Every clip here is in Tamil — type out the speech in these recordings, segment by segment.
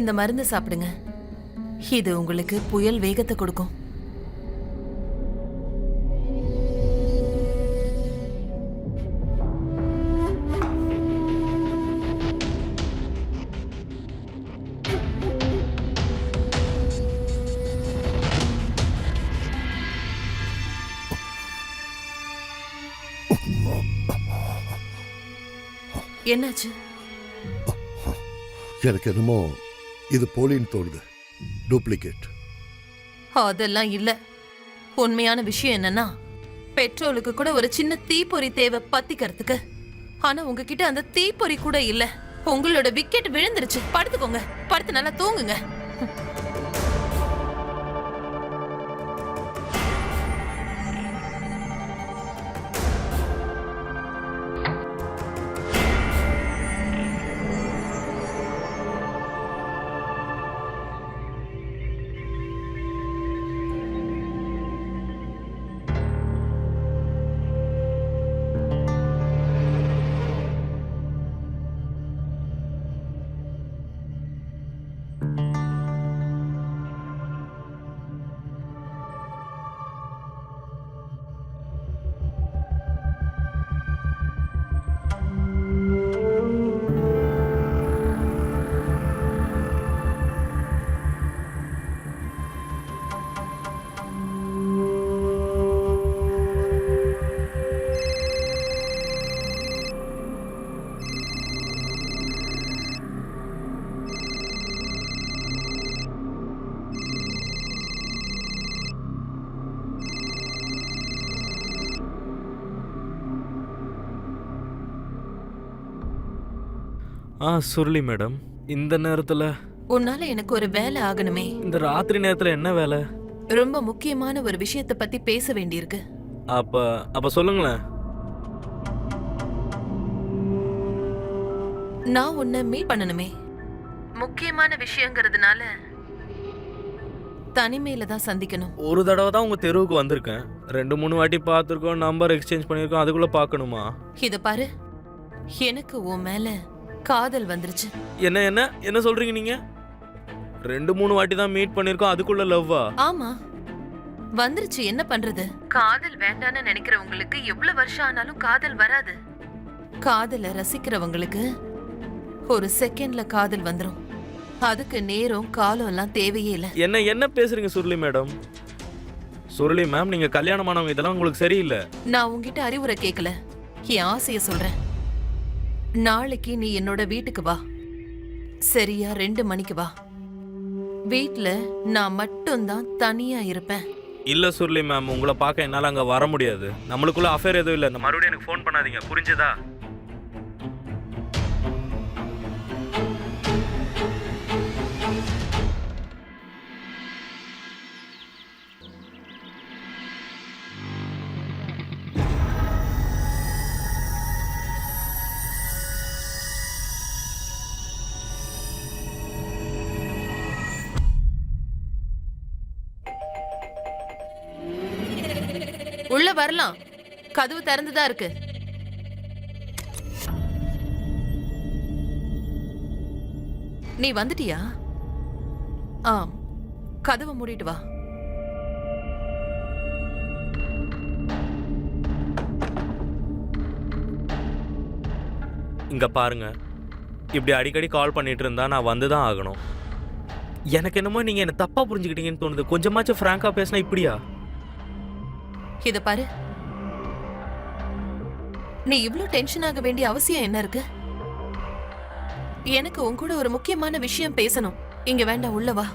இந்த மருந்து சாப்பிடுங்க. இது உங்களுக்கு புயல் வேகத்தை கொடுக்கும். என்னாச்சு? எனக்கு என்னமோ இது போலின்னு தோணுது. டூப்ளிகேட். அதெல்லாம் இல்ல. உண்மையான விஷயம் என்னன்னா, பெட்ரோலுக்கு கூட ஒரு சின்ன தீப்பொறி தேவை பத்திக்கிறதுக்கு. ஆனா உங்ககிட்ட அந்த தீப்பொறி கூட இல்ல. உங்களோட விக்கெட் விழுந்துருச்சு. படுத்துக்கோங்க, படுத்து நல்லா தூங்குங்க. சுருளி மேடம், இந்த நேரத்துல? உன்னால எனக்கு ஒரு வேலை ஆகணுமே. இந்த ராத்திரி நேரத்துல என்ன வேலை? ரொம்ப முக்கியமான ஒரு விஷயத்தை பத்தி பேச வேண்டியிருக்கு. அப்ப சொல்லுங்களேன். நான் உன்னை மீட் பண்ணணுமே. முக்கியமான விஷயங்கிறதுனால தனிமையில தான் சந்திக்கணும். ஒரு தடவை தான் உங்க தெருவுக்கு வந்திருக்கேன். 2-3 வாட்டி பார்த்துருக்கோம், நம்பர் எக்ஸ்சேஞ்ச் பண்ணியிருக்கோம். அதுக்குள்ள பார்க்கணுமா? இத பாரு, எனக்கு உன் மேல காதல் வந்துருச்சு. என்ன என்ன என்ன சொல்றீங்க நீங்க? 2-3 வாட்டி தான் மீட் பண்ணிருக்கோம், அதுக்குள்ள லவ்வா? ஆமா, வந்துருச்சு. என்ன பண்றது? காதல் வேண்டான்னு நினைக்கிறவங்களுக்கு எவ்வளவு வருஷம் ஆனாலும் காதல் வராது. காதலை ரசிக்கிறவங்களுக்கு ஒரு செகண்ட்ல காதல் வந்துரும். அதுக்கு நேரம் காலம் எல்லாம் தேவையே இல்லை. என்ன என்ன பேசுறீங்க சுருளி மேடம்? சுருளி மேம், நீங்க கல்யாணமானவங்க, இதெல்லாம் உங்களுக்கு சரியில்லை. நான் உங்ககிட்ட அறிவுரை கேட்கல, என் ஆசைய சொல்றேன். நாளைக்கு நீ என்னோட வீட்டுக்கு வா. சரியா 2 மணிக்கு வா. வீட்ல நான் மட்டும்தான் தனியா இருப்பேன். இல்ல சுருளி மேம், உங்களை பார்க்க என்னால அங்க வர முடியாது. நம்மளுக்குள்ள அஃபேர் எதுவும் இல்லை. மறுபடியும் எனக்கு ஃபோன் பண்ணாதீங்க, புரிஞ்சதா? உள்ள வரலாம், கதவு திறந்துதான் இருக்கு. நீ வந்துட்டியா? ஆம், கதவை மூடிட்டு வா. இங்க பாருங்க, இப்படி அடிக்கடி கால் பண்ணிட்டு இருந்தா நான் வந்துதான் ஆகணும். எனக்கு என்னமோ நீங்க என்ன தப்பா புரிஞ்சுக்கிட்டீங்கன்னு தோணுது. கொஞ்சமாச்சும் ஃப்ராங்கா பேசினா இப்படியா? இத பாரு, நீ இவ்ளோ டென்ஷன் ஆக வேண்டிய அவசியம் என்ன இருக்கு? எனக்கு உன் கூட ஒரு முக்கியமான விஷயம் பேசணும். இங்க வேண்டாம், உள்ள வா.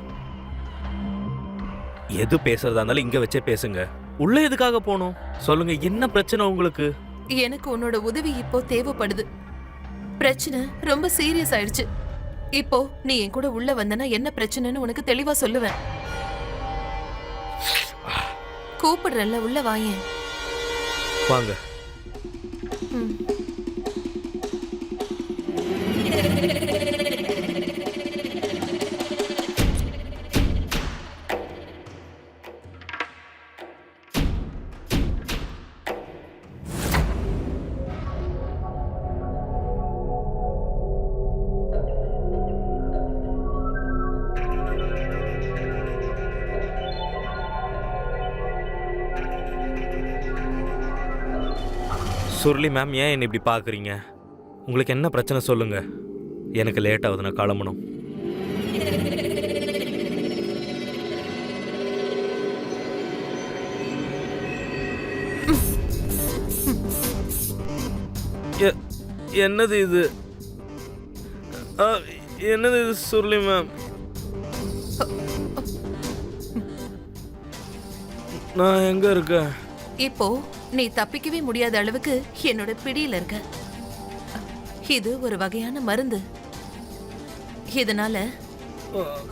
எது பேசுறதா இருந்தாலும் இங்க வச்சே பேசுங்க. உள்ள எதுக்காக போகணும்? சொல்லுங்க, என்ன பிரச்சனை உங்களுக்கு? எனக்கு உன்னோட உதவி இப்போ தேவைப்படுது. பிரச்சனை ரொம்ப சீரியஸ் ஆயிடுச்சு. இப்போ நீ என் கூட உள்ள வந்தனா என்ன பிரச்சனைன்னு உனக்கு தெளிவா சொல்லுவேன். கூப்பிடுறல்ல, உள்ள வாயேன். வாங்க. சுருளி மேம், ஏன் என்னை இப்படி பார்க்குறீங்க? உங்களுக்கு என்ன பிரச்சனை சொல்லுங்க. எனக்கு லேட் ஆகுது, நான் கிளம்பணும். என்னது இது? என்னது இது சுருளி மேம்? நான் எங்க இருக்கேன்? இப்போ நீ தப்பிக்கவே முடியாத அளவுக்கு என்னோட பிடியில இருக்க. இது ஒரு வகையான மருந்து. இதனால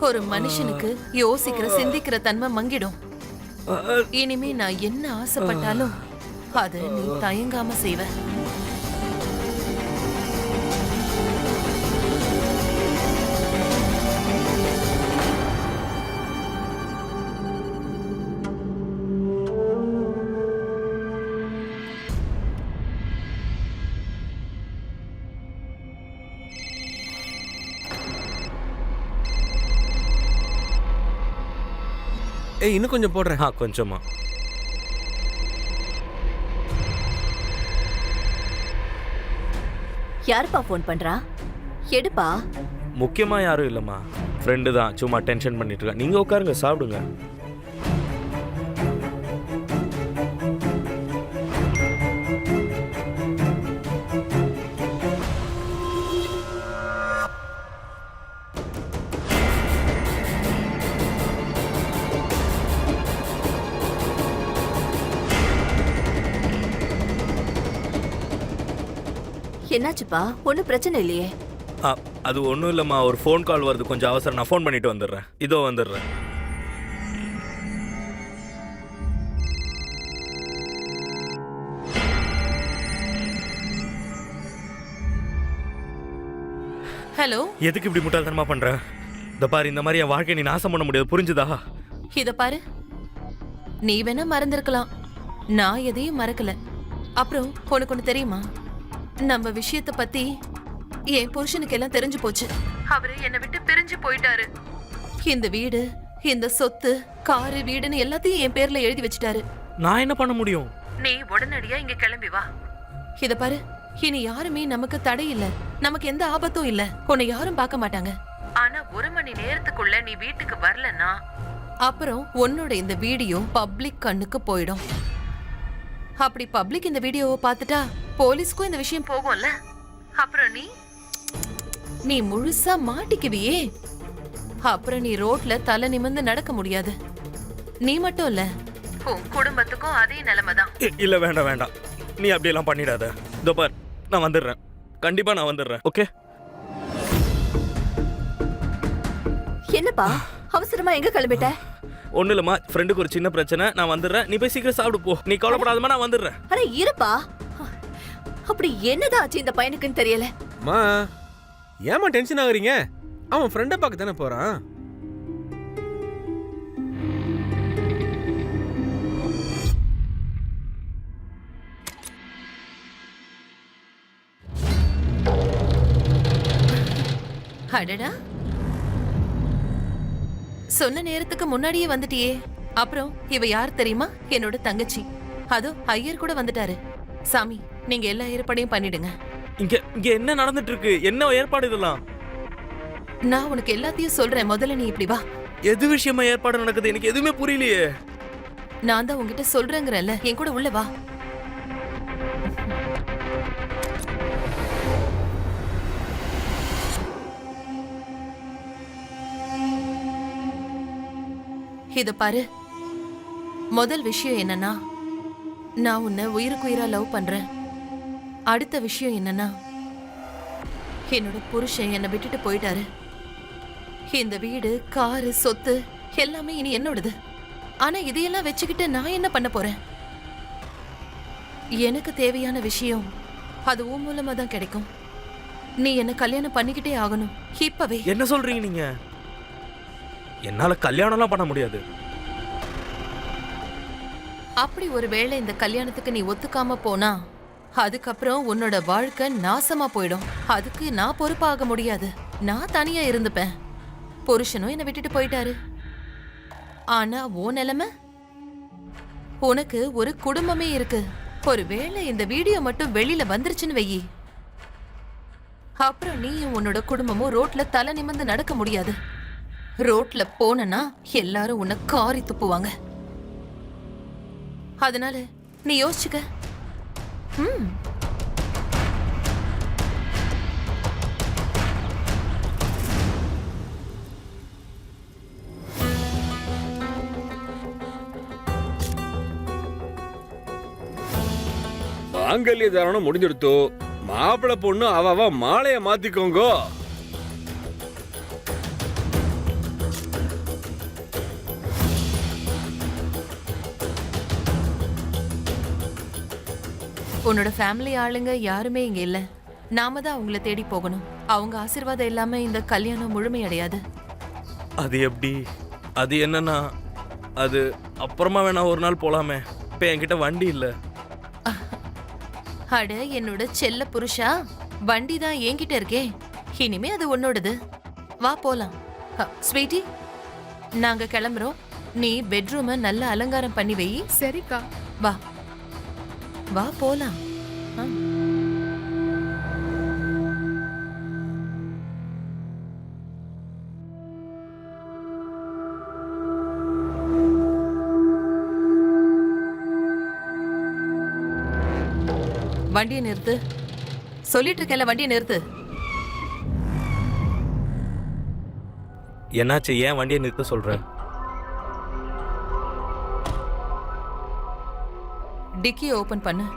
ஒரு மனுஷனுக்கு யோசிக்கிற சிந்திக்கிற தன்மை மங்கிடும். இனிமே நான் என்ன ஆசைப்பட்டாலும் அதை நீ தயங்காம செய்வ. ஏய், இன்னும் கொஞ்சம் போடுறேன். கொஞ்சமா. யாருப்பா ஃபோன் பண்றா? எடுப்பா. முக்கியமா யாரும் இல்லம்மா, ஃப்ரெண்டு தான். சும்மா டென்ஷன் பண்ணிட்டு இருக்கா. நீங்க உட்காருங்க, சாப்பிடுங்க. என்னாச்சுப்பா? ஒன்னும் பிரச்சனை இல்லையே? அது ஒன்றும் இல்லைம்மா, ஒரு ஃபோன் கால் வருது, கொஞ்சம் அவசரம். நான் ஃபோன் பண்ணிட்டு வந்துடுறேன். இதோ வந்துடுறேன். ஹலோ. எதுக்கு இப்படி முட்டாள்தனமா பண்ற? இந்த பாரு, இந்த மாதிரி என் வாழ்க்கையை நீ நாசம் பண்ண முடியாது, புரிஞ்சுதா? இத பாரு, நீ வேணா மறந்திருக்கலாம், நான் எதையும் மறக்கல. அப்புறம் உனக்கு ஒண்ணு தெரியுமா? நம்ம விஷயத்தை பத்தி என் புருஷனுக்கு எல்லாம் தெரிஞ்சு போச்சு. அவரு என்னை விட்டு பிரிஞ்சு போயிட்டாரு. இந்த வீடு, இந்த சொத்து, காரு, வீடுன்னு எல்லாத்தையும் என் பேர்ல எழுதி வச்சுட்டாரு. நான் என்ன பண்ண முடியும்? நீ உடனடியா இங்க கிளம்பி வா. இத பாரு, இனி யாருமே நமக்கு தடை இல்ல, நமக்கு எந்த ஆபத்தும் இல்ல, உன்னை யாரும் பார்க்க மாட்டாங்க. ஆனா 1 மணி நேரத்துக்குள்ள நீ வீட்டுக்கு வரலன்னா அப்புறம் உன்னோட இந்த வீடியோ பப்ளிக் கண்ணுக்கு போயிடும். அப்படி பப்ளிக் இந்த வீடியோவை பார்த்துட்டா போலீஸ்க்கும் இந்த விஷயம் போகும்ல. அப்புறம் நீ முழுசா மாட்டிக்குவியே. அப்புறம் நீ ரோட்ல தலை நிமிர்ந்து நடக்க முடியாது. நீ மட்டும் இல்ல, உன் குடும்பத்துக்கும் அதே நிலைமைதான். இல்ல, வேண்டாம் வேண்டாம், நீ அப்படியெல்லாம் பண்ணிடாத. இதோ பார், நான் வந்துடுறேன், கண்டிப்பா நான் வந்துடுறேன். ஓகே? என்னப்பா அவசரமா எங்க கிளம்பிட்ட? ஒன்றும் இல்லைம்மா, ஃப்ரெண்டுக்கு ஒரு சின்ன பிரச்சனை, நான் வந்துடுறேன். நீ போய் சீக்கிரம் சாப்பிடு போ. நீ கவலைப்படாதம்மா, நான் வந்துடுறேன். அட இருப்பா. அப்படி என்னதான் ஆச்சு இந்த பையனுக்குன்னு தெரியல. அம்மா, ஏமா டென்ஷன் ஆகுறீங்க? அவன் ஃப்ரெண்டை பார்க்க தானே போறான். அடடா, சொன்ன நேரத்துக்கு முன்னாடியே வந்துட்டியே. அப்புறம் இவ யார் தெரியுமா? என்னோட தங்கச்சி. அதோ ஐயர் கூட வந்துட்டாரு. சாமி, நீங்க எல்லா ஏற்பாடையும் பண்ணிடுங்க. இங்க இங்க என்ன நடந்துட்டு இருக்கு? என்ன ஏற்பாடு இதெல்லாம்? நான் உனக்கு எல்லாத்தையும் சொல்றேன், முதல்ல நீ இப்படி வா. எது விஷயமா ஏற்பாடு நடக்குது? எனக்கு எதுவுமே புரியலையே. நான் தான் உங்ககிட்ட சொல்றேங்கிறல்ல, என் கூட உள்ள வா. இத பாரு, முதல் விஷயம் என்னன்னா, நான் உன்னை உயிருக்கு உயிரா லவ் பண்றேன். அடுத்த விஷயம் என்னன்னா, என்னோட புருஷன் என்னை விட்டுட்டு போயிட்டாரு. இந்த வீடு, காரு, சொத்து எல்லாமே இனி என்னோடது. ஆனா இதையெல்லாம் வச்சுக்கிட்டு நான் என்ன பண்ண போறேன்? எனக்கு தேவையான விஷயம் அது உன் மூலமா தான் கிடைக்கும். நீ என்ன கல்யாணம் பண்ணிக்கிட்டே ஆகணும், இப்பவே. என்ன சொல்றீங்க நீங்க? என்னால கல்யாணம்லாம் பண்ண முடியாது. அப்படி ஒருவேளை இந்த கல்யாணத்துக்கு நீ ஒத்துக்காம போனா அதுக்கப்புறம் உன்னோட வாழ்க்கை நாசமா போயிடும். அதுக்கு நான் பொறுப்பாக முடியாது. நான் தனியா இருந்துப்பேன். புருஷனும் என்னை விட்டுட்டு போயிட்டாரு. ஆனா உன் நிலைமை, உனக்கு ஒரு குடும்பமே இருக்கு. ஒருவேளை இந்த வீடியோ மட்டும் வெளியில வந்துருச்சுன்னு வெயி, அப்புறம் நீயும் உன்னோட குடும்பமும் ரோட்ல தலை நிமிர்ந்து நடக்க முடியாது. ரோட்ல போனா எல்லாரும் உன்னை காரி துப்புவாங்க. அதனால நீ யோசிச்சுக்க. ம். மாங்கல்ய தாரணம் முடிஞ்சிடுத்தோ. மாப்பிள்ளை பொண்ணு அவ மாலைய மாத்திக்கோங்க. உன்னோட ஃபேமிலி ஆளுங்க யாருமே இங்க இல்ல. நாம தான் அவங்கள தேடி போகணும். அவங்க ஆசீர்வாதம் இல்லாம இந்த கல்யாணம் முழுமையடையாது. அது எப்படி? அது என்னன்னா, அது அப்புறமா வேணா ஒரு நாள் போலாமே. இப்போ என்கிட்ட வண்டி இல்லை. அட என்னோட செல்ல புருஷா, வண்டி தான் என்கிட்ட இருக்கே. இனிமே அது உன்னோடது. வா போலாம். ஸ்வீட்டி, நாங்க கிளம்புறோம். நீ பெட்ரூமை நல்லா அலங்காரம் பண்ணி வை. சரிக்கா. வா வா போலாம். ஆ. வண்டியை நிறுத்து. சொல்லிட்டு இருக்கல, வண்டியை நிறுத்து. என்னாச்சு? ஏன் வண்டியை நிறுத்த சொல்ற? டிக்கியை ஓபன் பண்ணு.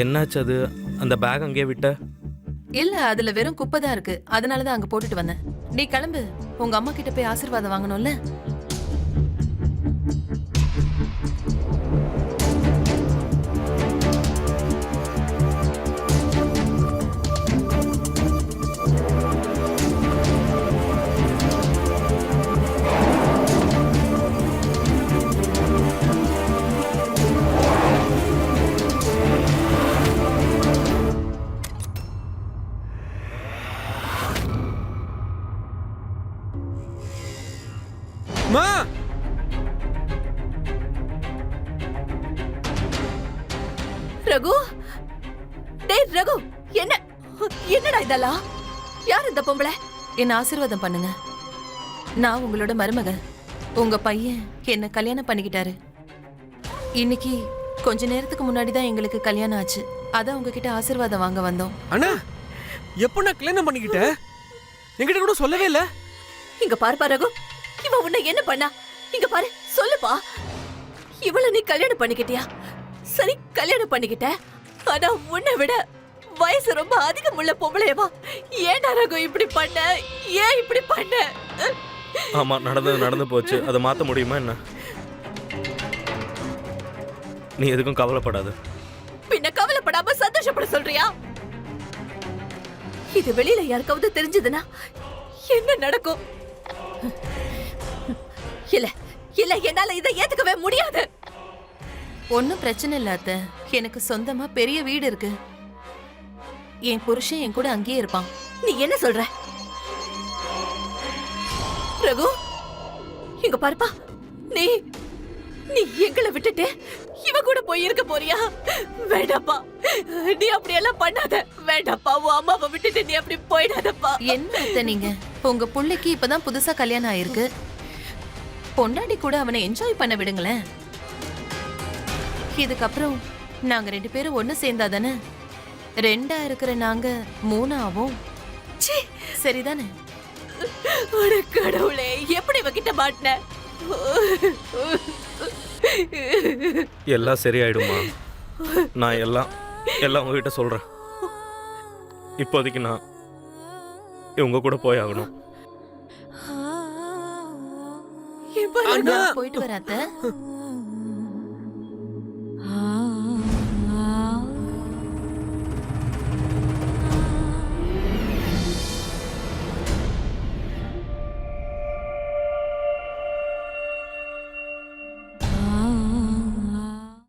என்னாச்சு? அது அந்த பேக் அங்கேயே விட்ட? இல்ல, அதுல வெறும் குப்பை தான் இருக்கு. அதனாலதான் அங்க போட்டுட்டு வந்தேன். நீ கிளம்பு. உங்க அம்மா கிட்ட போய் ஆசீர்வாதம் வாங்கணும்ல. மா, ரகு, டேய் ரகு, என்னடா இதெல்லாம்? யார் இந்த பொம்பளை? என்ன ஆசீர்வாதம் பண்ணுங்க. நான் உங்களோட மருமக. உங்க பையன் என்ன கல்யாணம் பண்ணிக்கிட்டாரு. இன்னைக்கு கொஞ்ச நேரத்துக்கு முன்னாடி தான் எங்களுக்கு கல்யாணம் ஆச்சு. அதான் உங்ககிட்ட ஆசீர்வாதம் வாங்க வந்தோம். அண்ணா, எப்ப நான் கல்யாணம் பண்ணிக்கிட்ட? என்கிட்ட கூட சொல்லவே இல்ல. இங்க பாருப்பா ரகு, இவ உன்னை என்ன பண்ணா? இங்க பாரு, சொல்லுப்பா. இவள நீ கல்யாணம் பண்ணிக்கிட்டியா? சரி, கல்யாணம் பண்ணிக்கிட்ட. ஆனா உன்னை விட வயசு ரொம்ப அதிகமுள்ள பொம்பளையவா? ஏன்டா ரகு இப்படி பண்ண? ஏன் இப்படி பண்ண? ஆமா, நடந்தது நடந்து போச்சு. அதை மாத்த முடியுமா என்ன? நீ எதுக்கும் கவலைப்படாத. பின்ன கவலைப்படாம சந்தோஷப்பட சொல்றியா? இது வெளியில யாருக்காவது தெரிஞ்சதுன்னா என்ன நடக்கும்? இல்ல இல்ல, என்னால இதை ஏத்துக்கவே முடியாது. ஒன்னும் பிரச்சனை இல்ல அத்தை. எனக்கு சொந்தமா பெரிய வீடு இருக்கு. என் புருஷன் என் கூட அங்கேயே இருப்பான். நீ என்ன சொல்ற ரகு? இங்க பாருப்பா, நீ நீ எங்களை விட்டுட்டு இவ கூட போய் இருக்க போறியா? வேண்டாப்பா, நீ அப்படியெல்லாம் பண்ணாத. வேண்டாப்பா, உன் அம்மாவை விட்டுட்டு நீ அப்படி போயிடாதப்பா. என்ன அத்தை நீங்க? உங்க புள்ளைக்கு இப்பதான் புதுசா கல்யாணம் ஆயிருக்கு. பொண்டாடி கூட அவனை என்ஜாய் பண்ண விடுங்களேன். இதுக்கப்புறம் நாங்க 2 பேரும் ஒண்ணு சேர்ந்தாதானே 2ஆ இருக்கிற நாங்க 3 ஆவோம். சரிதானே? ஒரு கடவுளே, எப்படி இவகிட்ட மாட்டின? எல்லாம் சரியாயிடுமா? நான் எல்லாம் உங்ககிட்ட சொல்றேன். இப்போதைக்கு நான் இவங்க கூட போய் ஆகணும். இப்ப அண்ணா, போயிட்டு வர அத்தை.